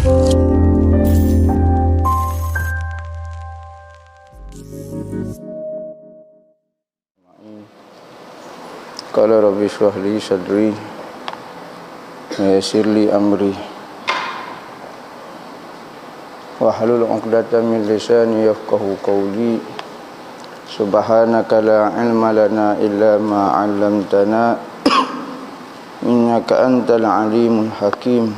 Qala rabbi shrah li sadri wa yassir li amri wahlul 'uqdatam min lisani yafqahu qawli. Subhanaka la ilma lana illa ma 'allamtana innaka antal alimul hakim.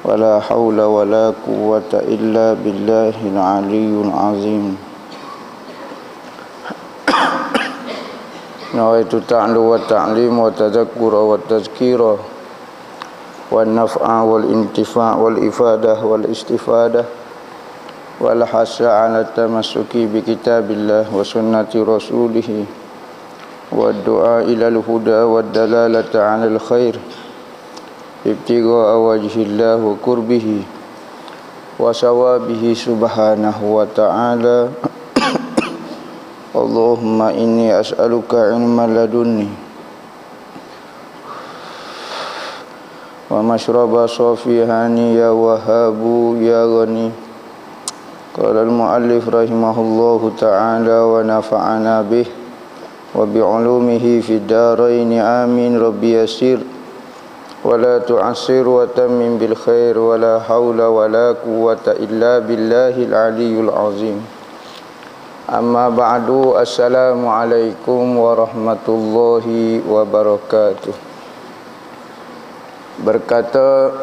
Wala haula wala quwwata illa billahil aliyyil azim. Nawaitu ta'lu wa ta'lim wa tadhakkura wa tazkira wa naf'a wal intifa' wal ifadah wal istifadah wal hasa 'ala tamassuki bi kitabillah wa sunnati rasulih wa du'a ila al-huda wa dalalata 'ala al-khair ibtigha'a wajhillah wa qurbihi wa sawabihi subhanahu wa ta'ala. Allahumma inni as'aluka ilman ladunni wa mashraba safihani ya wahabu ya ghani. Qala al-muallif rahimahullahu ta'ala wa nafa'ana bih wa bi'ulumihi fid darain amin. Rabbi yassir wa la tu'assir wa tammim bil khair wa la hawla wa la quwwata illa billahil aliyyil azim. Amma ba'du, assalamualaikum warahmatullahi wabarakatuh. Berkata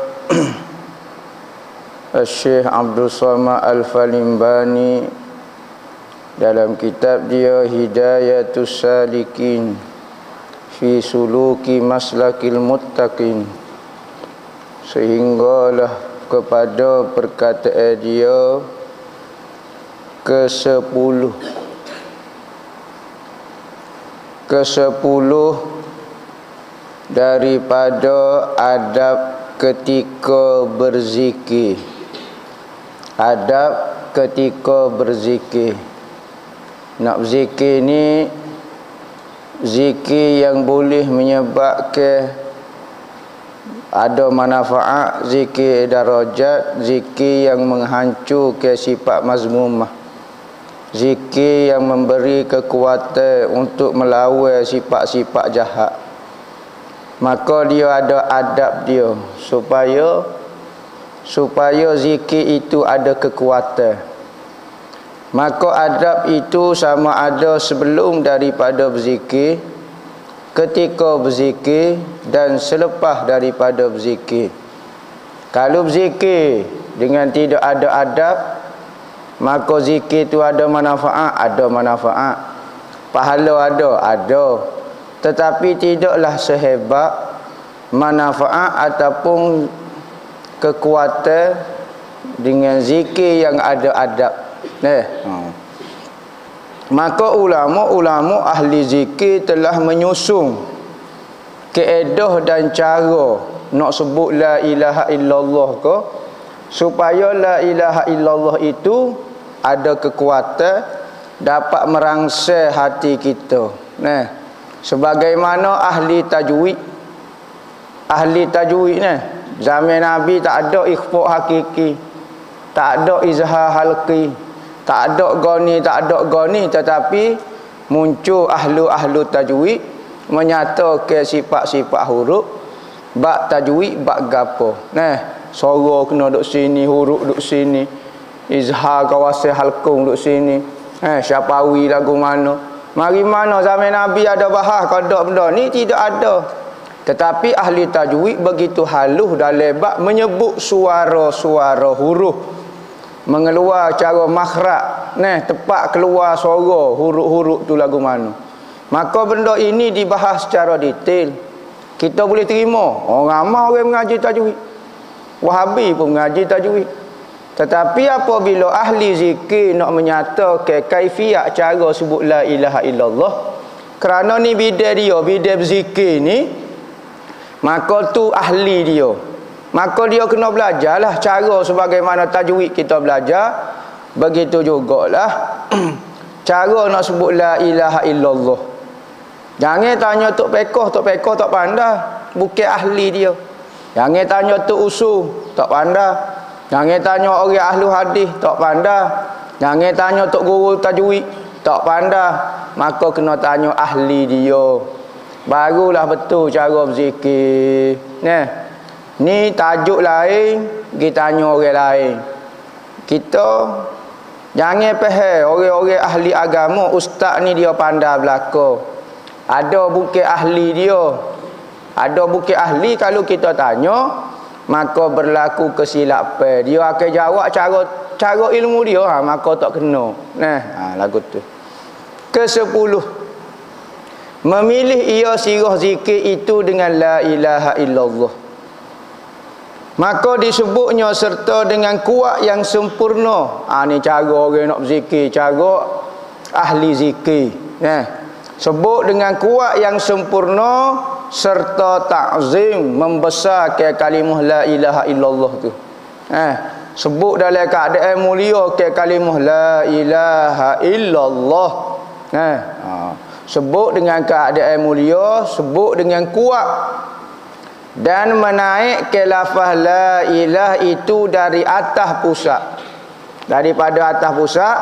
Syekh Abdul Samad Al-Falimbani dalam kitab dia Hidayatus Salikin fi Suluki Maslakil Muttaqin, sehinggalah kepada perkataan dia ke-10 daripada adab ketika berzikir. Adab ketika berzikir. Nak berzikir ni zikir yang boleh menyebabkan ada manfaat, zikir darajat, zikir yang menghancurkan sifat mazmumah, zikir yang memberi kekuatan untuk melawan sifat-sifat jahat. Maka dia ada adab dia supaya zikir itu ada kekuatan. Maka adab itu sama ada sebelum daripada berzikir, ketika berzikir dan selepas daripada berzikir. Kalau berzikir dengan tidak ada adab, maka zikir itu ada manfaat, pahala ada, tetapi tidaklah sehebat manfaat ataupun kekuatan dengan zikir yang ada adab. Maka ulama ahli zikir telah menyusun kaedah dan cara nak sebut la ilaha illallah ke, supaya la ilaha illallah itu ada kekuatan, dapat merangsang hati kita. Sebagaimana ahli tajwid zaman Nabi tak ada ikhfa hakiki, tak ada izhar halqi, tak ada gani, tetapi muncul ahlu tajwid menyatakan sifat-sifat huruf, bab tajwid, bab gapo. Suara kena duduk sini, huruf duduk sini, izhar kawasan halqung duduk sini, syafawi lagu mana. Mari mana zaman Nabi ada bahas qada benda ni? Tidak ada. Tetapi ahli tajwid begitu halus dalam bab menyebut suara-suara huruf, mengeluar cara makhraj, tepat keluar suara huruf-huruf tu lagu mana. Maka benda ini dibahas secara detail. Kita boleh terima. Orang ramai orang mengaji tajwid, Wahabi pun mengaji tajwid. Tetapi apabila ahli zikir nak menyatakan kaifiat cara sebut la ilaha illallah, kerana ni bidang dia, bidang berzikir ni, maka tu ahli dia. Maka dia kena belajarlah cara sebagaimana tajwid kita belajar. Begitu jugalah cara nak sebut la ilaha illallah. Jangan tanya Tok Pekoh tak pandai, bukan ahli dia. Jangan tanya Tok Usul, tak pandai. Jangan tanya orang ahli hadis tak pandai. Jangan tanya tok guru tajwid tak pandai. Maka kena tanya ahli dia. Barulah betul cara berzikir. Nah, ni tajuk lain, kita tanya orang lain. Kita jangan faham orang-orang ahli agama, ustaz ni dia pandai belaka. Ada bukan ahli dia. Ada bukan ahli, kalau kita tanya, maka berlaku kesilapan. Dia akan jawab cara ilmu dia, maka tak kena. Nah, lagu tu. Ke-10, memilih ia sirah zikir itu dengan la ilaha illallah. Maka disebutnya serta dengan kuat yang sempurna. Ni cara orang nak berzikir, cara ahli zikir. Sebut dengan kuat yang sempurna serta ta'zim, membesar ke kalimah la ilaha illallah tu. Sebut dalam keadaan mulia ke kalimah la ilaha illallah. Sebut dengan keadaan mulia, sebut dengan kuat, dan menaik ke lafaz la ilah itu dari atas pusat, daripada atas pusat,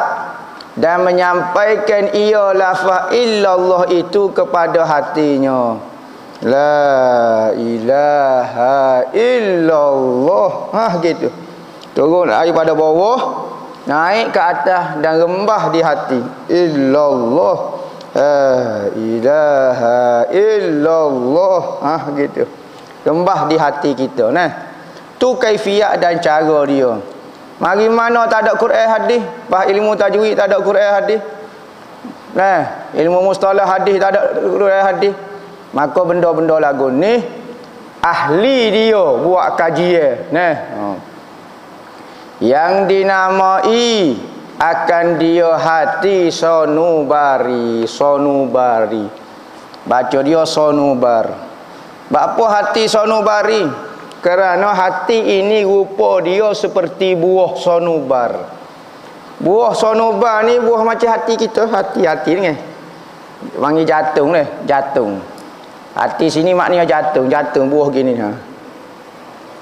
dan menyampaikan ia lafaz illallah itu kepada hatinya. La ilaha illallah. Gitu. Turun daripada bawah, naik ke atas dan rembah di hati. Illallah. La ilaha illallah. Gitu. Rembah di hati kita. Tu kaifiat dan cara dia. Mari mana tak ada Quran hadis, bah ilmu tajwid tak ada Quran hadis. Ilmu mustalah hadis tak ada Quran hadis. Maka benda-benda lagu ni ahli dia buat kajian. Yang dinamai akan dia hati sonubari. Sonubari. Baca dia sonubar. Apa hati sonubari? Kerana hati ini rupa dia seperti buah sonubar. Buah sonubar ni buah macam hati kita. Hati-hati ni. Panggil jatung ni. Jatung. Hati sini maknanya jatung. Jatung buah gini.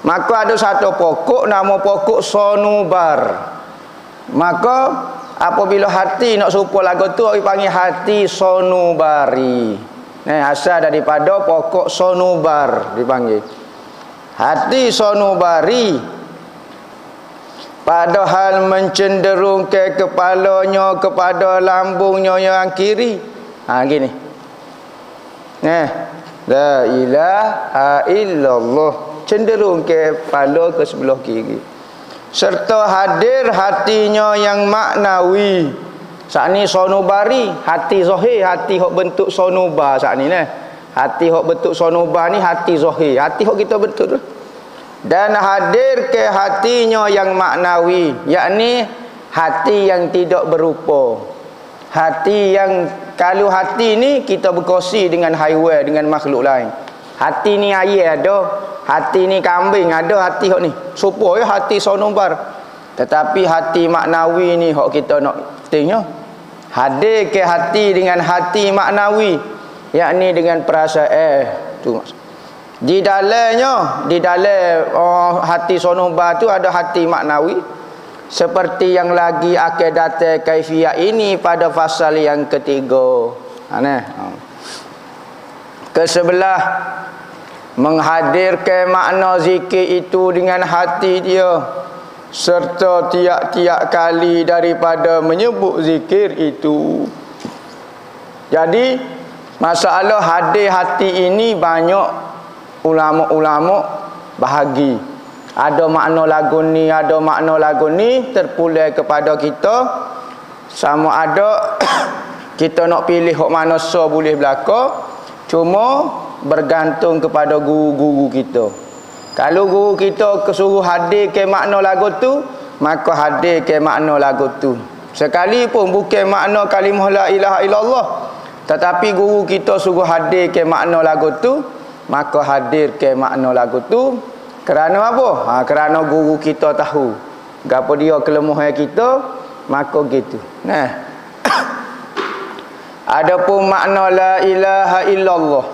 Maka ada satu pokok, nama pokok sonubar. Maka apabila hati nak serupa lagu tu, orang panggil hati sonubari. Asal daripada pokok sonubar dipanggil. Hati sonubari, padahal mencenderung ke kepalanya kepada lambungnya yang kiri. Gini. La ilaha illallah, cenderung ke kepala ke sebelah kiri. Serta hadir hatinya yang maknawi. Saat ni sonubari, hati zahir, hati hok bentuk sonubar saat ni Hati hok bentuk sonubar ni hati zahir, hati hok kita bentuk tu. Dan hadir ke hatinya yang maknawi, yakni hati yang tidak berupa. Hati yang, kalau hati ni kita berkongsi dengan haiwan, dengan makhluk lain. Hati ni ayam ada, hati ni kambing ada, hati hok ni supaya hati sonubar. Tetapi hati maknawi ni hok kita nak tengok. Hadir ke hati dengan hati maknawi, yakni dengan perasaan tu. Di dalam hati sonubar tu ada hati maknawi, seperti yang lagi akan datang kaifiat ini pada fasal yang ketiga. Ke-11, menghadirkan makna zikir itu dengan hati dia, serta tiap-tiap kali daripada menyebut zikir itu. Jadi masalah hadir hati ini banyak ulama-ulama bahagi. Ada makna lagu ni, ada makna lagu ni terpulang kepada kita. Sama ada kita nak pilih hok mana so boleh belaka. Cuma bergantung kepada guru-guru kita. Kalau guru kita kesuruh hadir ke makna lagu tu, maka hadir ke makna lagu tu. Sekalipun bukan makna kalimah la ilaha illallah, tetapi guru kita suruh hadir ke makna lagu tu, maka hadir ke makna lagu tu. Kerana apa? Kerana guru kita tahu gapo dia kelemahan kita, maka gitu. Adapun makna la ilaha illallah,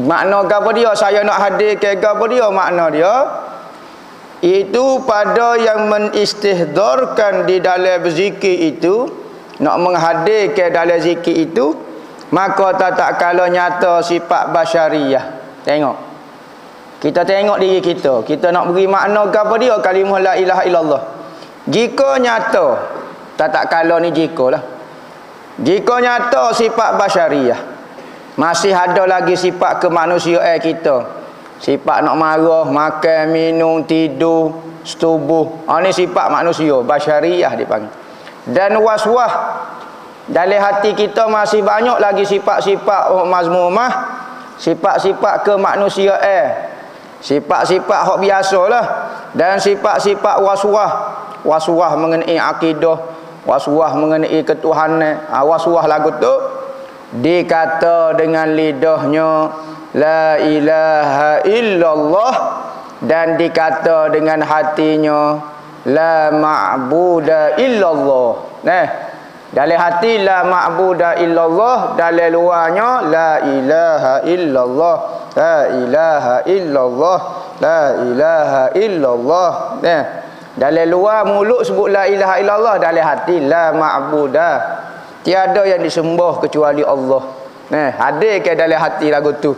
makna gapo dia saya nak hadir ke gapo dia, makna dia Itu pada yang menistihdorkan di dalam zikir itu, nak menghadirkan dalam zikir itu, maka tak kala nyata sifat basyariyah. Tengok, kita tengok diri kita, kita nak beri makna ke apa dia kalimah la ilaha illallah. Jika nyata, tak kala ni jika lah, jika nyata sifat basyariyah, masih ada lagi sifat kemanusiaan kita. Sifat nak marah, makan, minum, tidur, setubuh. Ini sifat manusia, basyariyah dipanggil. Dan waswah, dalam hati kita masih banyak lagi sifat-sifat mazmumah, sifat-sifat kemanusiaan, sifat-sifat hak biasalah, dan sifat-sifat waswah. Waswah mengenai akidah, waswah mengenai ketuhanan. Waswah lagu tu dikata dengan lidahnya la ilaha illallah, dan dikata dengan hatinya la ma'buda illallah. Dalam hati la ma'buda illallah, dalam luarnya la ilaha illallah, la ilaha illallah, la ilaha illallah. Dalam luar mulut sebut la ilaha illallah, dalam hati la ma'buda, tiada yang disembah kecuali Allah. Ada ke dalam hati lagu tu.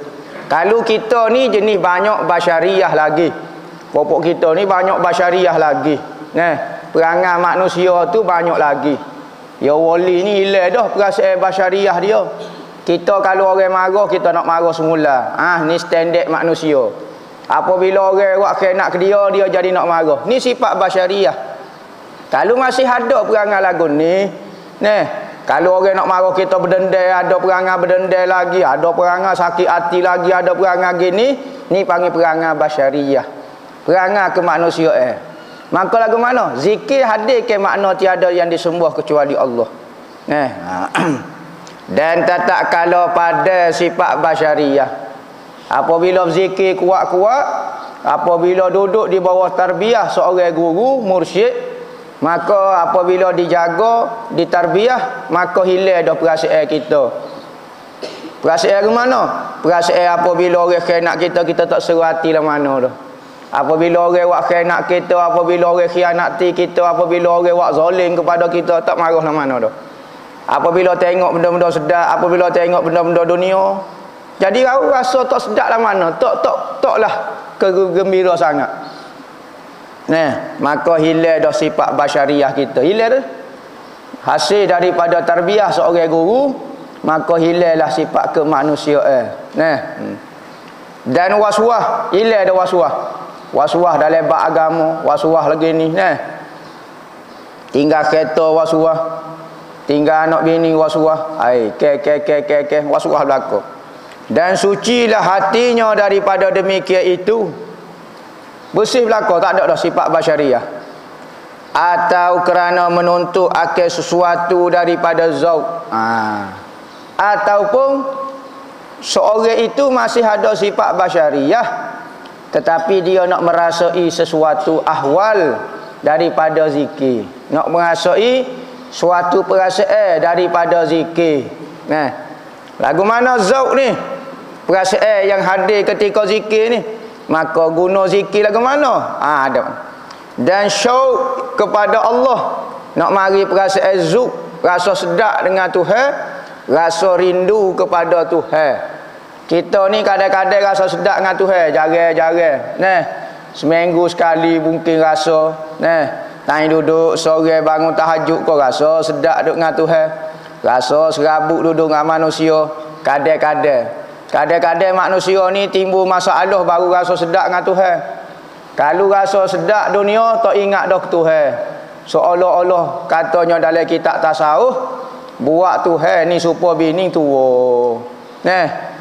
Kalau kita ni jenis banyak basyariyah lagi, popok kita ni banyak basyariyah lagi. Perangai manusia tu banyak lagi. Ya wali ni hilang dah perasaan basyariyah dia. Kita kalau orang marah, kita nak marah semula. Ni standard manusia. Apabila orang buat khianat ke dia, dia jadi nak marah. Ni sifat basyariyah. Kalau masih ada perangai lagu ni, kalau orang nak marah kita berdendam, ada perangai berdendam lagi, ada perangai sakit hati lagi, ada perangai gini, ni panggil perangai basyariyah, perangai kemanusiaan. Maka lagu mana? Zikir hadir ke makna tiada yang disembah kecuali Allah. Dan tak kala pada sifat basyariyah. Apabila zikir kuat-kuat, apabila duduk di bawah tarbiyah seorang guru, mursyid, maka apabila dijaga, ditarbiyah, maka hilang dah perasaan kita. Perasaan ke mana? Perasaan apabila orang khianat kita, kita tak seru hati lah mana dah. Apabila orang buat khianat kita, apabila orang khianati kita, apabila orang buat zalim kepada kita, tak marah lah mana dah. Apabila tengok benda-benda sedap, apabila tengok benda-benda dunia, jadi rasa tak sedap lah mana, taklah kegembira sangat. Maka hilang dah sifat basyariyah kita. Hilang dah. Hasil daripada tarbiyah seorang guru, maka hilanglah sifat kemanusiaan. Dan waswah, hilang dah waswah. Waswah dalam bab agama, waswah lagi ni. Tinggal kereta waswah, tinggal anak bini waswah. Waswah berlaku. Dan sucilah hatinya daripada demikian itu. Bersih belaka, tak ada dah sifat basyariyah. Atau kerana menuntut akal sesuatu daripada zauq. Ataupun seorang itu masih ada sifat basyariyah, tetapi dia nak merasai sesuatu ahwal daripada zikir, nak merasai suatu perasaan daripada zikir. Lagu mana zauq ni? Perasaan yang hadir ketika zikir ni. Maka guna zikir lagu mana? Ada. Dan syauq kepada Allah, nak mari perasaan zuk, rasa sedap dengan Tuhan, rasa rindu kepada Tuhan. Kita ni kadang-kadang rasa sedap dengan Tuhan, jarang-jarang. Seminggu sekali mungkin rasa. Tanya duduk sore bangun tahajud, kau rasa sedap duduk dengan Tuhan. Rasa serabut duduk dengan manusia, kadang-kadang. Kadang-kadang manusia ni timbul masalah baru rasa sedap dengan Tuhan. Kalau rasa sedap dunia, tak ingat dah ke Tuhan. Seolah-olah katanya dalam kitab tasawuf, buat Tuhan ni supaya bini tua.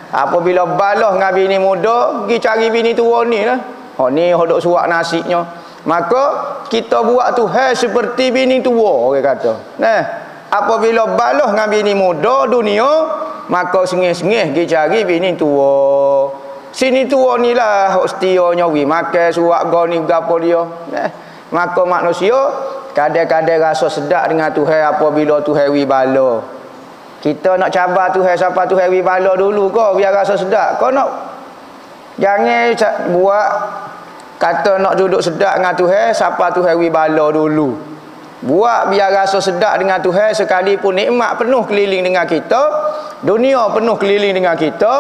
Apabila balah dengan bini muda, pergi cari bini tua ni lah. Ni hodok suak nasinya. Maka kita buat Tuhan seperti bini tua, orang kata. Apabila balah dengan bini muda dunia, maka sengih-sengih pergi cari bini tua. Sini tua ni lah hak setianya wi makan suak go ni gapo dia. Maka manusia kadang-kadang rasa sedap dengan Tuhan apabila Tuhan wi bala. Kita nak cabar Tuhan siapa Tuhan wi bala dulu kau biar rasa sedap. Kau nak jangan buat Kata nak duduk sedap dengan Tuhan, siapa Tuhan wi bala dulu. Buat biar rasa sedap dengan Tuhan, sekalipun nikmat penuh keliling dengan kita, dunia penuh keliling dengan kita,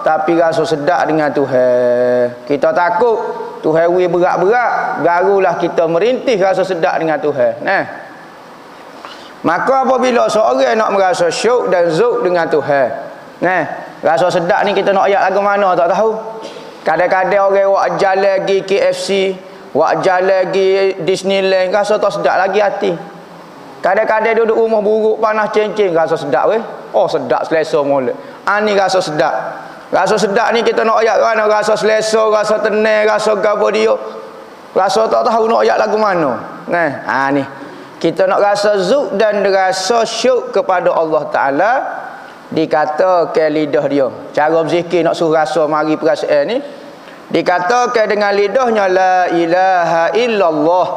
tapi rasa sedap dengan Tuhan. Kita takut Tuhan wi berat-berat, barulah kita merintih rasa sedap dengan Tuhan. Nah, maka apabila seorang nak merasa syuk dan zuk dengan Tuhan, nah, rasa sedap ni kita nak ayat lagu mana tak tahu. Kadang-kadang orang wak jalan lagi KFC, wak jalan lagi Disneyland, rasa tak sedap lagi hati. Kadang-kadang duduk rumah buruk panas cincin, rasa sedap weh. Oh sedap selesa molek. Ni rasa sedap. Rasa sedap ni kita nak ayat mana, rasa selesa, rasa tenang, rasa gapo dia. Rasa tak tahu nak ayat lagu mana. Nah, ni. Kita nak rasa zuk dan rasa syuk kepada Allah Ta'ala, dikatakan lidah dia. Cara berzikir nak suruh rasa mari perasaan ni, dikatakan dengan lidahnya la ilaha illallah,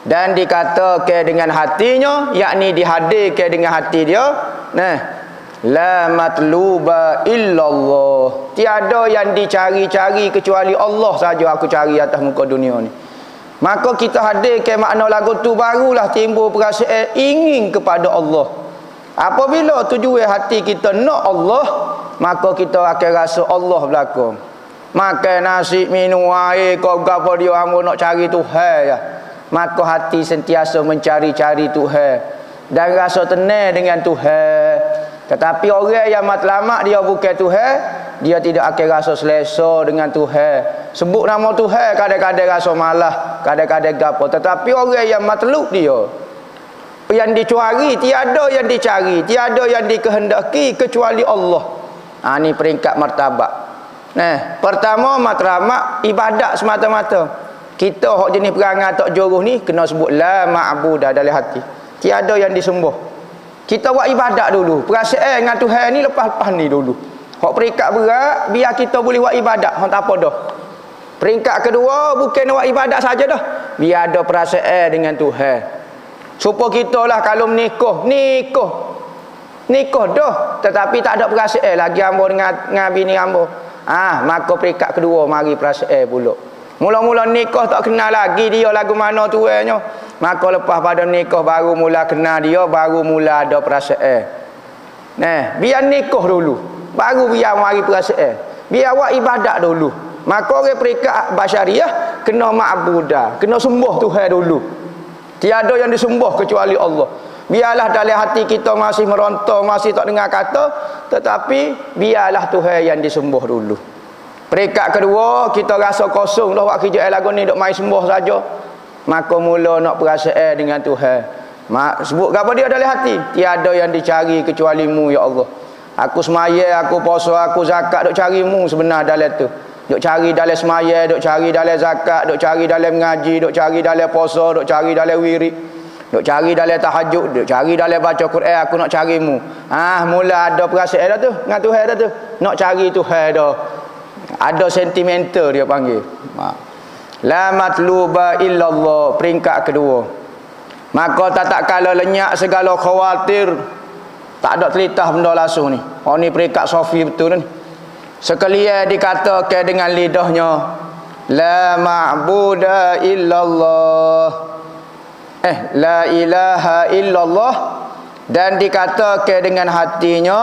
dan dikatakan dengan hatinya, yakni dihadirkan dengan hati dia, nah, la matluba illallah, tiada yang dicari-cari kecuali Allah saja aku cari atas muka dunia ni. Maka kita hadirkan makna lagu tu, barulah timbul perasaan ingin kepada Allah. Apabila tujuan hati kita nak Allah, maka kita akan rasa Allah berlaku. Makan nasi, minum air, kau gapo dia hamba nak cari Tuhan ya. Maka hati sentiasa mencari-cari Tuhan dan rasa tenang dengan Tuhan. Tetapi orang yang matlamat dia bukan Tuhan, dia tidak akan rasa selesa dengan Tuhan. Sebut nama Tuhan kadang-kadang rasa malah, kadang-kadang gapo. Tetapi orang yang matlub dia, yang dicari, tiada yang dicari, tiada yang dikehendaki kecuali Allah. Ni peringkat martabat. Nah, pertama matlamat ibadat semata-mata. Kita hak jenis perangai tak juruh ni kena sebut la ma'budah dalam hati. Tiada yang disembah. Kita buat ibadat dulu. Perasaan dengan Tuhan ni lepas-lepas ni dulu. Hak peringkat berat biar kita boleh buat ibadat, hak tak apa dah. Peringkat kedua bukan buat ibadat saja dah. Biar ada perasaan dengan Tuhan. Supaya kita lah kalau nikah dah, tetapi tak ada perasaan lagi hamba dengan bini hamba. Maka peringkat kedua mari perasaan pula. Mula-mula nikah tak kenal lagi dia lagu mana tuannya. Maka lepas pada nikah baru mula kenal dia, baru mula ada perasaan. Nah, biar nikah dulu, baru biar mari perasaan. Biar buat ibadat dulu. Maka orang peringkat basyariah kena ma'budah, kena sembah Tuhan dulu. Tiada yang disembah kecuali Allah. Biarlah dalam hati kita masih meronta, masih tak dengar kata, tetapi biarlah Tuhan yang disembah dulu. Peringkat kedua, kita rasa kosong dah buat kerja lagu ni duk main sembah saja. Maka mula nak perasaan dengan Tuhan. Sebut apa dia dalam hati? Tiada yang dicari kecuali Mu ya Allah. Aku semaya, aku puasa, aku zakat, duk cari Mu sebenar dalam tu. Duk cari dalam semaya, duk cari dalam zakat, duk cari dalam ngaji, duk cari dalam puasa, duk cari dalam wirid, duk cari dalam tahajud, duk cari dalam baca Quran. Aku nak cari Mu. Mula ada perasaan dah tu dengan Tuhan dah tu. Nak cari Tuhan dah. Ada sentimental dia panggil. La matluba illallah, peringkat kedua. Maka tak kala lenyap segala khawatir, tak ada telitah benda langsung ni. Ni peringkat sofi betul ni. Sekalian dikatakan dengan lidahnya la ma'buda illallah, la ilaha illallah, dan dikatakan dengan hatinya,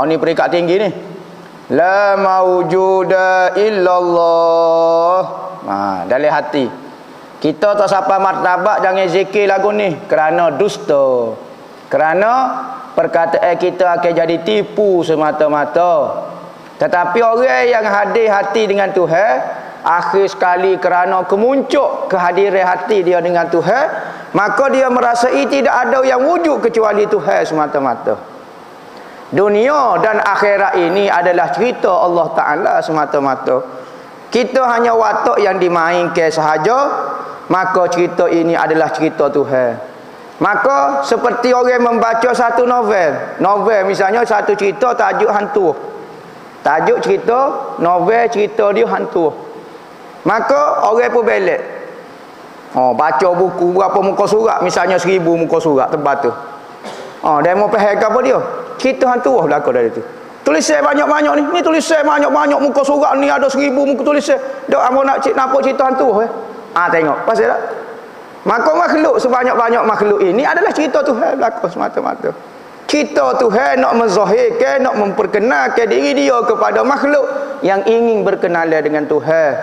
ni peringkat tinggi ni, la mawjuda illallah. Dalam hati kita tak sampai martabat jangan zikir lagu ni kerana dusta, kerana perkataan kita akan jadi tipu semata-mata. Tetapi orang yang hadir hati dengan Tuhan, akhir sekali kerana kemuncuk kehadiran hati dia dengan Tuhan, maka dia merasai tidak ada yang wujud kecuali Tuhan semata-mata. Dunia dan akhirat ini adalah cerita Allah Ta'ala semata-mata. Kita hanya watak yang dimainkan sahaja, maka cerita ini adalah cerita Tuhan. Maka seperti orang membaca satu novel misalnya satu cerita tajuk hantu. Tajuk cerita novel, cerita dia hantu. Maka orang pun belik. Baca buku berapa muka surat, misalnya 1000 muka surat tebal tu. Dia mau faham apa dia? Cerita hantu berlaku dari tu. Tulisan banyak-banyak ni tulisan banyak-banyak muka surat ni ada 1000 muka tulisan. Dak amo nak nampak cerita hantu Tengok pasal tak? Maka makhluk sebanyak-banyak makhluk ini adalah cerita Tuhan berlaku semata-mata. Kita Tuhan nak menzahirkan, nak memperkenalkan diri dia kepada makhluk yang ingin berkenalan dengan Tuhan.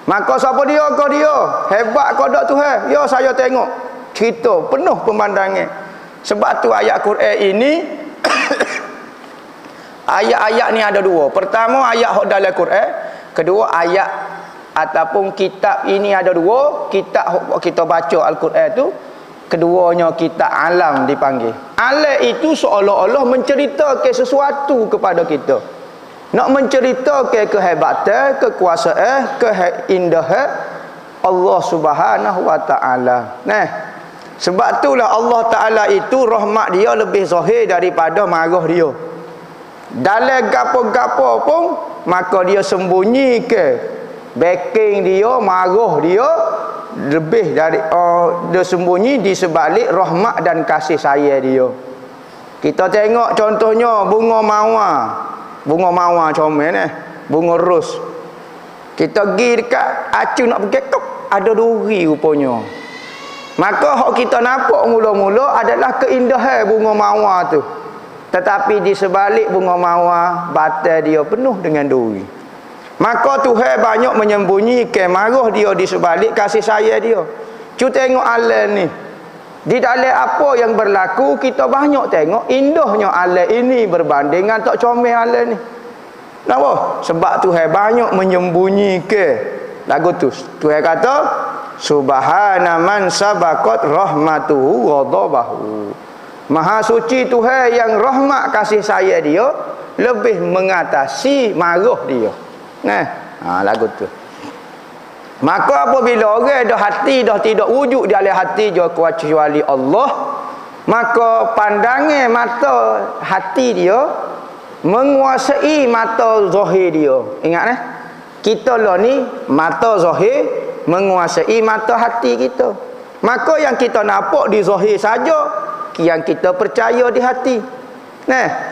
Maka siapa dia? Kau dia. Hebat kau dak Tuhan. Ya saya tengok. Cerita penuh pemandangan. Sebab tu ayat Quran ini ayat-ayat ni ada dua. Pertama ayat hok dalam Quran, kedua ayat ataupun kitab ini ada dua. Kitab hok kita baca Al-Quran tu, keduanya kitab alam dipanggil. Alam itu seolah-olah menceritakan sesuatu kepada kita. Nak menceritakan kehebatan, kekuasaan, keindahan Allah Subhanahu wa taala. Nah, sebab itulah Allah Taala itu rahmat dia lebih zahir daripada marah dia. Dalam gapo-gapo pun maka dia sembunyikan backing dia, marah dia lebih dari dia sembunyi di sebalik rahmat dan kasih sayang dia. Kita tengok contohnya bunga mawar. Bunga mawar comel bunga ros. Kita pergi dekat acu nak pergi kok ada duri rupanya. Maka hak kita nampak mula-mula adalah keindahan bunga mawar tu. Tetapi di sebalik bunga mawar batal dia penuh dengan duri. Maka Tuhan banyak menyembunyikan marah dia di sebalik kasih sayang dia. Cuba tengok alam ni. Di dalam apa yang berlaku kita banyak tengok indahnya alam ini berbanding dengan tak comel alam ni. Kenapa? Sebab Tuhan banyak menyembunyikan lagu tu. Tuhan kata subhana man sabaqat rahmatuhu ghadabahu. Maha suci Tuhan yang rahmat kasih sayang dia lebih mengatasi marah dia. Lagu tu. Maka apabila orang dah hati dah tidak wujud di dalam hati dia kecuali Allah, maka pandangan mata hati dia menguasai mata zahir dia. Ingat kita lah ni mata zahir menguasai mata hati kita. Maka yang kita nampak di zahir saja yang kita percaya di hati.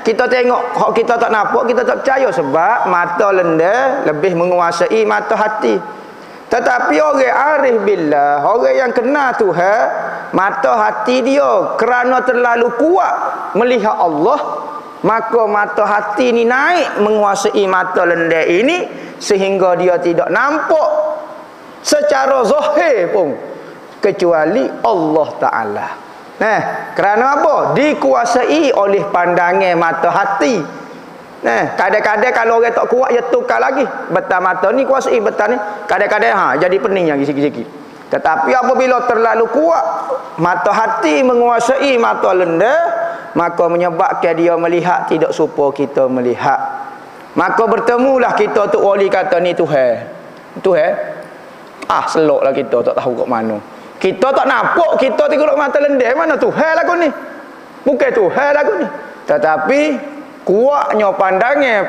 Kita tengok hak kita tak nampak kita tak percaya sebab mata lenda lebih menguasai mata hati. Tetapi orang arif billah, orang yang kenal Tuhan, mata hati dia kerana terlalu kuat melihat Allah, maka mata hati ni naik menguasai mata lenda ini sehingga dia tidak nampak secara zahir pun kecuali Allah Ta'ala. Kerana apa? Dikuasai oleh pandangan mata hati. Kadang-kadang kalau orang tak kuat dia tukar lagi. Betal mata ni kuasai betal ni. Kadang-kadang jadi pening lagi sikit-sikit. Tetapi apabila terlalu kuat mata hati menguasai mata lenda, maka menyebabkan dia melihat tidak serupa kita melihat. Maka bertemulah kita tu wali kata ni Tuhan. Tuhan. Seloklah kita tak tahu kat mana. Kita tak nampak, kita tengok mata lenda mana Tuhan lagu ni. Bukan Tuhan lagu ni. Tetapi kuatnya pandangan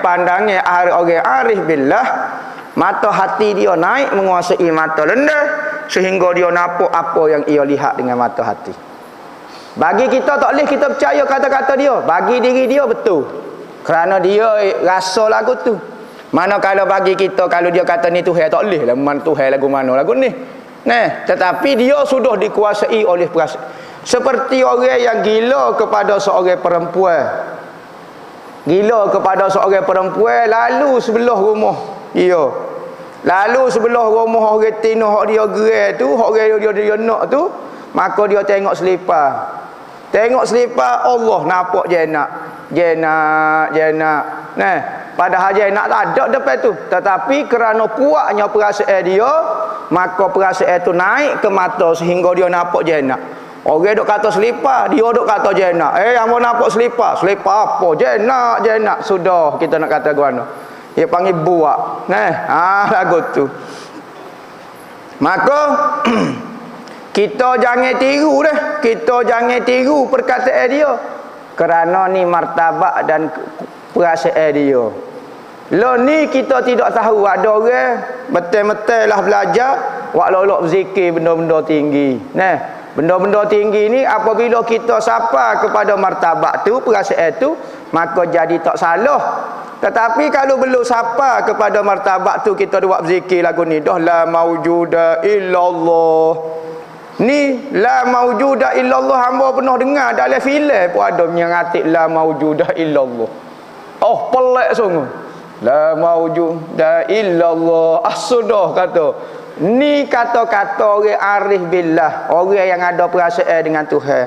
orang arif billah, mata hati dia naik menguasai mata lenda sehingga dia nampak apa yang ia lihat dengan mata hati. Bagi kita tak boleh kita percaya kata-kata dia, bagi diri dia betul kerana dia rasa lagu tu. Manakala bagi kita kalau dia kata ni Tuhan, tak boleh lah mana Tuhan lagu mana lagu ni. Tetapi dia sudah dikuasai oleh perasaan. Seperti orang yang gila kepada seorang perempuan. Gila kepada seorang perempuan lalu sebelah rumah dia. Lalu sebelah rumah orang tino hak dia gerai tu, hak dia nak tu, maka dia tengok selipar. Tengok selipar Allah nampak jenak. Padahal jenak tak ada depan tu. Tetapi kerana kuatnya perasaan dia, maka perasaan tu naik ke mata sehingga dia nampak jenak. Orang duk kata selipar, dia duk kata jenak. Hangpa nampak selipar? Selipar apa? Jenak. Sudah kita nak kata guana. Dia panggil buak. Lagu tu. Maka kita jangan tiru dah. Kita jangan tiru perkataan dia. Kerana ni martabat dan perasaan dia. Lo ni kita tidak tahu ada orang betul-betul lah belajar wak lolok berzikir benda-benda tinggi. Benda-benda tinggi ni apabila kita sapa kepada martabat tu, perasaan tu, maka jadi tak salah Tetapi kalau belum sapa kepada martabat tu, kita buat berzikir lagu ni, dah la maujuda illallah. Ni la maujuda illallah, hamba pernah dengar dalam filem pun ada yang ngatik la maujuda illallah. Oh, pelik sungguh. La maujuda illallah. Sudah kata. Ni kata-kata orang arif billah, orang yang ada perasaan dengan Tuhan.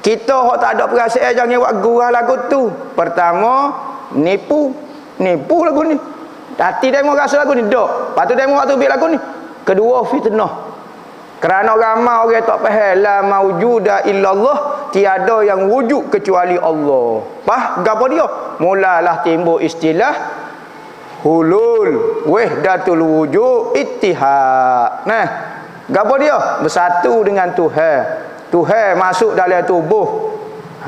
Kita hok tak ada perasaan jangan buat gurau lagu tu. Pertama, nipu lagu ni. Hati demo rasa lagu ni dak. Lepas tu demo waktu ambil lagu ni. Kedua, fitnah. Kerana ramai orang tak faham la maujuda illallah, tiada yang wujud kecuali Allah. Gapo dia? Mulalah timbul istilah hulul, wahdatul wujud, ittihad. Nah, gapo dia? Bersatu dengan Tuhan. Tuhan masuk dalam tubuh.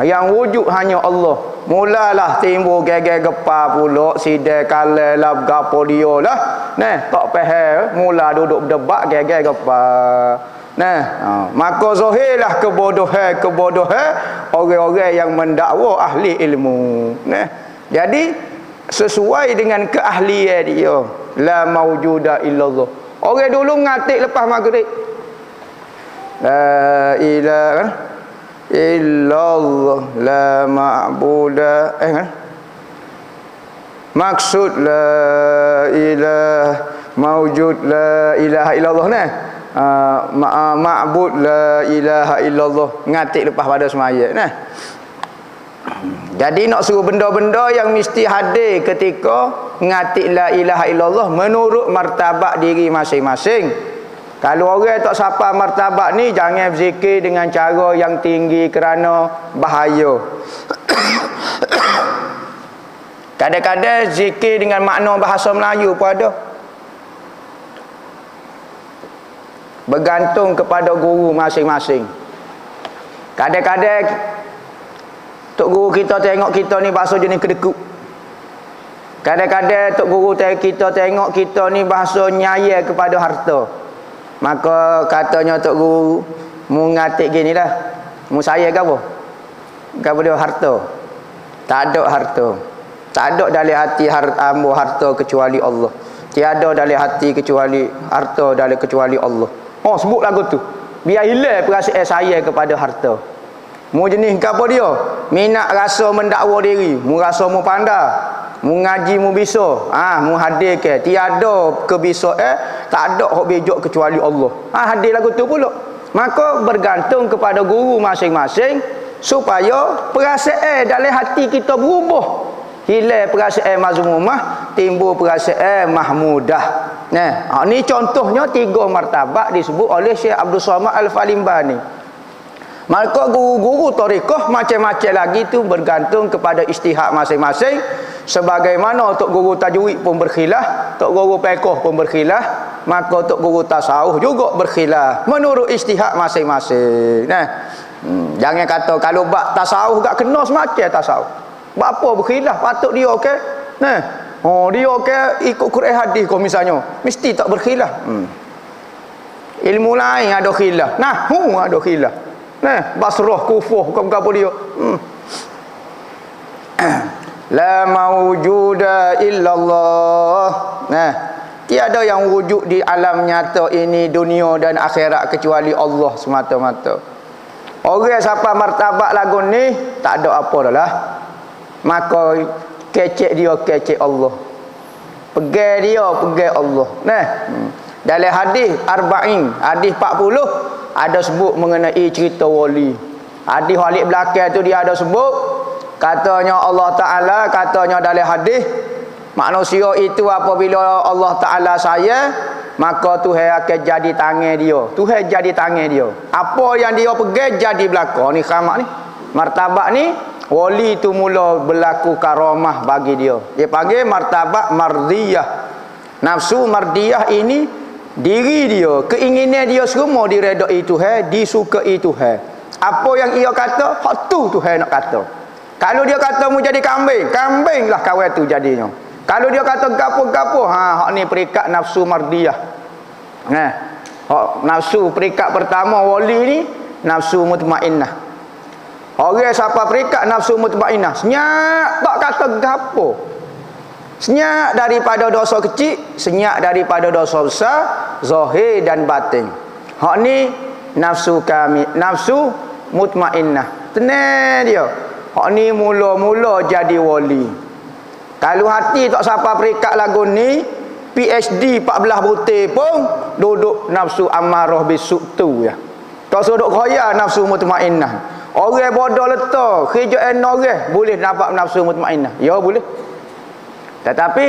Yang wujud hanya Allah. Mulalah timbul geger gepar pula, sidai kalai lah, gapo dia lah. Nah, tak faham, mula duduk berdebat geger gepar. Nah, maka zahirlah kebodohan orang-orang yang mendakwa ahli ilmu. Nah, jadi sesuai dengan keahlian dia, la maujuda illallah. Orang dulu ngatik lepas maghrib, la ilaha illallah, la ma'buda, maksud la ilaha maujud la ilaha illallah nah. Ma'bud la ilaha illallah, ngatik lepas pada semaya nah. Jadi nak suruh benda-benda yang mesti hadir ketika ngatik la ilaha illallah menurut martabat diri masing-masing. Kalau orang tak sapa martabat ni, jangan berzikir dengan cara yang tinggi kerana bahaya. Kadang-kadang zikir dengan makna bahasa Melayu pun ada. Bergantung kepada guru masing-masing. Kadang-kadang tok guru kita tengok kita ni bahasa jenis kedekut. Kadang-kadang tok guru kita tengok kita ni bahasa nyaya kepada harta. Maka katanya tok guru, mu ngatik gini dah, mu saya ke apa? Gapo dia harta? Tak ada harta. Tak ada dalam hati hamba harta kecuali Allah. Tiada dalam hati kecuali harta kecuali Allah. Oh, sebut lagu tu. Biar hilang perasaan saya kepada harta. Mu jenis gapo dia? Minat rasa mendakwa diri, mu rasa mu pandai, mu ngaji mu bisa. Mu hadir ke? Tiada kebisaan, tak ada hak bejok kecuali Allah. Hadir lagu tu pula. Maka bergantung kepada guru masing-masing supaya perasaan dalam hati kita berubah. Hilang perasaan mazmumah, timbul perasaan mahmudah. Nah, ni contohnya 3 martabat disebut oleh Syekh Abdul Somad Al-Falimbani. Maka guru-guru tarekat macam-macam lagi tu bergantung kepada ijtihad masing-masing. Sebagaimana tok guru tajwid pun berkhilaf, tok guru fiqh pun berkhilaf, maka tok guru tasawuf juga berkhilaf menurut ijtihad masing-masing. Nah, jangan kata kalau bab tasawuf gak kena semacam tasawuf. Bab apa berkhilaf patut dia okey. Nah, dia okey ikut Quran hadis kau misalnya, mesti tak berkhilaf. Ilmu lain ada khilaf. Ada khilaf. Nah, Basrah, Kufah, bukan apa dia. La maujuda illallah. Nah, tiada yang wujud di alam nyata ini, dunia dan akhirat kecuali Allah semata-mata. Orang siapa martabat lagu ni tak ada apa dah lah. Maka kecek dia kecek Allah. Pegang dia pegang Allah. Nah, dalam hadis arba'in, hadis 40 ada sebut mengenai cerita wali. Hadis balik belakang tu dia ada sebut, katanya Allah Ta'ala, katanya dalam hadis, manusia itu apabila Allah Ta'ala sayang, maka Tuhan akan jadi tangan dia. Tuhan jadi tangan dia. Apa yang dia pegang jadi belakang. Ni khamak ni, martabat ni, wali tu mula berlaku karamah bagi dia. Dia panggil martabat mardiyah. Nafsu mardiyah ini diri dia, keinginan dia semua diredai Tuhan, disukai Tuhan. Apa yang ia kata, hak tu Tuhan nak kata. Kalau dia kata mu jadi kambing, kambinglah kawan tu jadinya. Kalau dia kata gapo-gapo, hak ni perikat nafsu mardiyah. Nah, hak nafsu perikat pertama wali ni nafsu mutmainnah. Orang siapa perikat nafsu mutmainnah, senyap tak kata gapo. Senyap daripada dosa kecil, senyap daripada dosa besar, zahir dan batin. Hak ni nafsu kami, nafsu mutmainnah. Tenang dia. Hak ni mula-mula jadi wali. Kalau hati tak sampai peringkat lagu ni, PhD 14 butir pun duduk nafsu amarah bisuk tu ya. Tak suduk kaya nafsu mutmainnah. Orang bodoh letak kerja orang boleh dapat nafsu mutmainnah. Ya boleh. Tetapi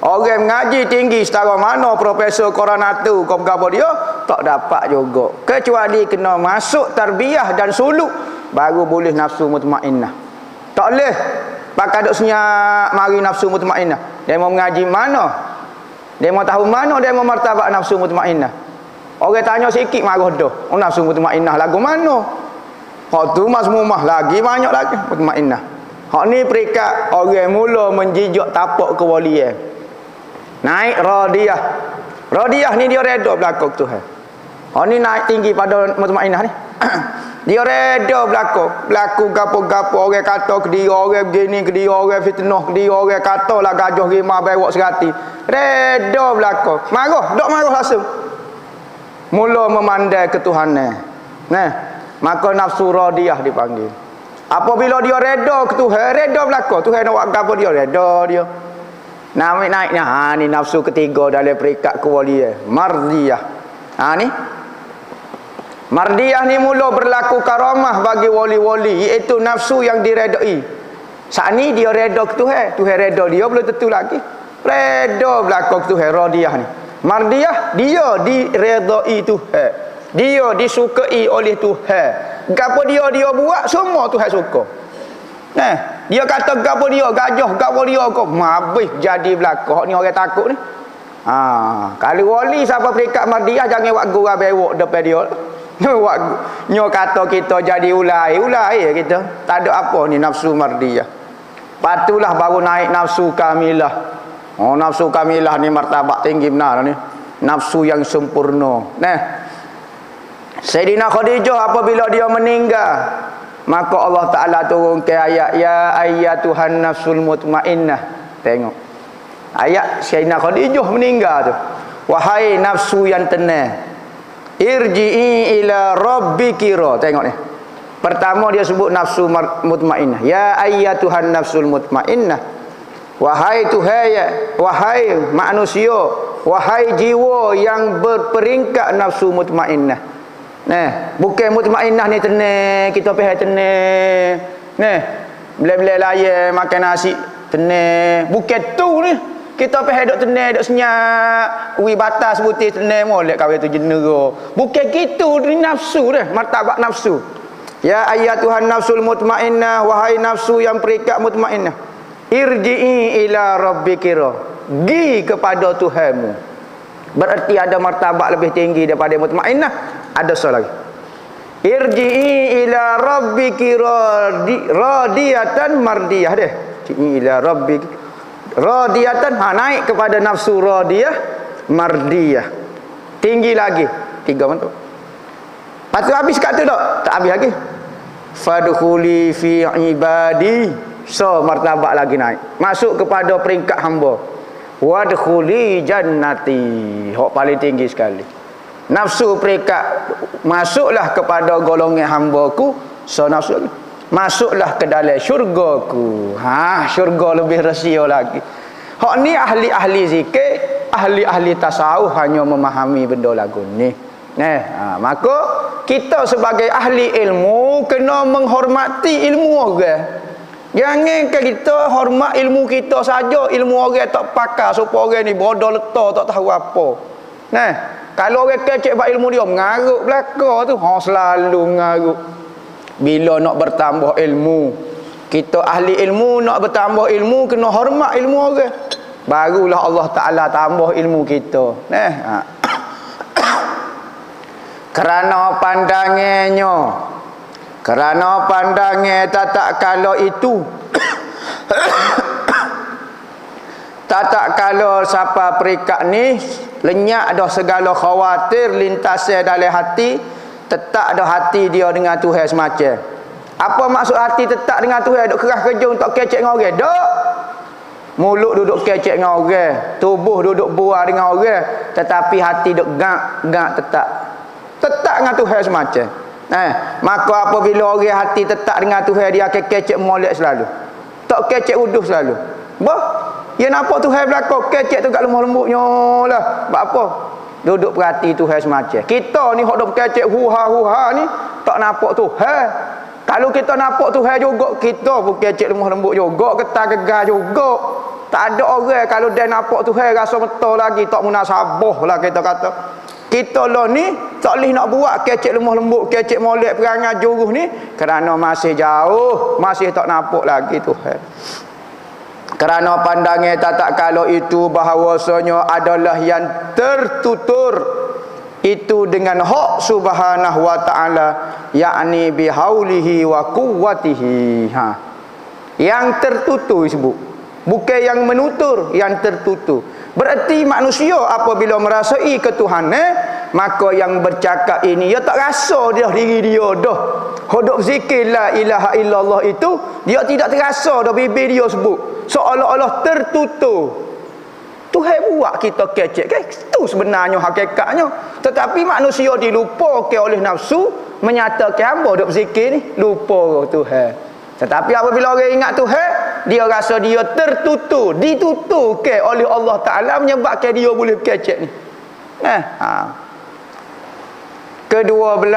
orang mengaji tinggi setara mana Profesor Koronatu kau berapa dia tak dapat juga. Kecuali kena masuk tarbiyah dan suluk baru boleh nafsu mutmainnah. Tak boleh pakai duk senyap mari nafsu mutmainnah. Dia mau mengaji mana? Dia mau tahu mana dia mau martabat nafsu mutmainnah. Orang tanya sikit marah dah. Oh nafsu mutmainnah lagu mana? Hak tu mas mumah lagi banyak lagi mutmainnah. Hak ni peringkat orang mula menjijak tapak kewalian. Naik radiyah. Radiyah ni dia reda belakang Tuhan. Hak ni naik tinggi pada mutmainnah ni. Dia reda berlaku gapo-gapo orang kata ke dia, orang begini ke dia, orang fitnah ke dia, orang kata lah gajah rimah bewak serati. Reda berlaku. Marah, dok marah langsung. Mula memandai ketuhanan. Nah, maka nafsu radiyah dipanggil. Apabila dia reda ke Tuhan, reda berlaku. Tuhan nak buat gapo dia, reda dia. Naik-naiknya, ni nafsu ketiga dalam peringkat kewalian, mardiyah. Ni mardiyah ni mula berlaku karamah bagi wali-wali, iaitu nafsu yang diredai. Saat ni dia reda ke Tuhan, Tuhan reda dia belum tentu lagi. Reda berlaku ke Tuhan radiyah ni. Mardiyah dia diredai Tuhan. Dia disukai oleh Tuhan. Gapo dia buat semua Tuhan suka. Dia kata gapo dia gajah, gapo dia kau habis jadi berlaku. Hak ni orang takut ni. Kalau wali siapa peringkat mardiyah jangan buat gurau bewok depan dia. Nyo kata kita jadi ulai kita. Tak ada apa ni nafsu mardiyah. Patulah baru naik nafsu kamilah. Nafsu kamilah ni martabat tinggi benar ni. Nafsu yang sempurna. Sayyidina Khadijah apabila dia meninggal, maka Allah Ta'ala turunkan ayat ya ayyatuhan nafsul mutmainnah. Tengok ayat Sayyidina Khadijah meninggal tu. Wahai nafsu yang tenang, irji'i ila rabbiki. Tengok ni. Pertama dia sebut nafsu mutmainnah. Ya ayyatuhan nafsul mutmainnah. Wahai Tuhan ya, wahai manusia, wahai jiwa yang berperingkat nafsu mutmainnah. Bukan mutmainnah ni tenang, kita pergi tenang. Belai-belai layan makan nasi tenang. Bukan tu ni. Kita pergi duk tenang, duk senyap, ui batas putih tenang molek kau tu jenera. Bukan gitu ni nafsu dah, martabat nafsu. Ya ayyatuhan nafsul mutmainnah, wahai nafsu yang peringkat mutmainnah. Irji'i ila rabbiki. Gi kepada Tuhanmu. Berarti ada martabat lebih tinggi daripada mutmainnah. Ada soal lagi. Irji'i ila rabbiki radiyatan mardiyah deh. Irji'i ila rabbiki radiyatan, naik kepada nafsu radiyah mardiyah. Tinggi lagi. 3 bentuk. Lepas tu habis kat tu tak? Tak habis lagi. Fadkhuli fi ibadi. So martabat lagi naik. Masuk kepada peringkat hamba. Wadkhuli jannati. Hak paling tinggi sekali. Nafsu peringkat masuklah kepada golongan hamba-Ku. So nafsu lagi. Masuklah ke dalam syurga-Ku. Syurga lebih rahsia lagi. Hak ni ahli-ahli zikir, ahli-ahli tasawuf hanya memahami benda lagu ni. Maka kita sebagai ahli ilmu kena menghormati ilmu orang. Jangan kita hormat ilmu kita saja, ilmu orang tak pakar supaya orang ni bodoh letak tak tahu apa. Kalau orang kecek buat ilmu dia mengaruk belaka tu, selalu mengaruk. Bila nak bertambah ilmu, kita ahli ilmu nak bertambah ilmu kena hormat ilmu orang. Barulah Allah Ta'ala tambah ilmu kita. Kerana pandangannya, kerana pandangan tak kala itu tak kala siapa perikat ni lenyap dah segala khawatir lintasnya dalam hati, tetap dah hati dia dengan Tuhan semacam. Apa maksud hati tetap dengan Tuhan? Duk kerah kerja untuk kecek dengan orang? Dok. Mulut duduk kecek dengan orang, tubuh duduk buah dengan orang, tetapi hati duduk gak tetap dengan Tuhan semacam. Maka apabila orang hati tetap dengan Tuhan, dia akan kecek molek selalu. Tak kecek uduh selalu. Dia nampak Tuhan belakang, kecek tu kat lemah lembutnya lah. Sebab apa? Duduk perhati Tuhan semacam. Kita ni hok duk kecek huha ni tak nampak Tuhan. Kalau kita nampak Tuhan juga, kita pun kecek lemah lembut juga, ketar gegar juga. Tak ada orang kalau dia nampak Tuhan rasa betul lagi, tak munasabah lah kita kata. Kita lah ni tak boleh nak buat kecek lemah lembut, kecek molek perangai juruh ni kerana masih jauh, masih tak nampak lagi Tuhan. Kerana pandangan tak kalau itu bahawasanya adalah yang tertutur itu dengan hak subhanahu wa ta'ala, yakni bihaulihi wa quwwatihi. Yang tertutur disebut, bukan yang menutur, yang tertutur. Berarti manusia apabila merasai ketuhanan, maka yang bercakap ini dia tak rasa dah diri dia dah. Hodok zikir la ilaha illallah itu dia tidak terasa dah bibir dia sebut, seolah-olah tertutur. Tuhan buat kita kecek kan? Itu sebenarnya hakikatnya. Tetapi manusia dilupakan oleh nafsu, menyatakan hamba duk zikir ni lupa Tuhan. Tetapi apabila orang ingat Tuhan, dia rasa dia tertutur, dituturkan oleh Allah Ta'ala, menyebabkan dia boleh kecek ni. Ke-12,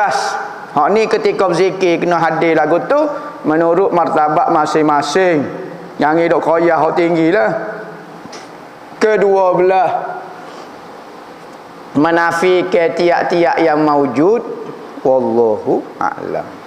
ni ketika berzikir kena hadir lagu tu menurut martabat masing-masing. Yang hidup koyah hak tinggi lah. Ke-12, menafikan tiap-tiap yang maujud. Wallahu a'lam.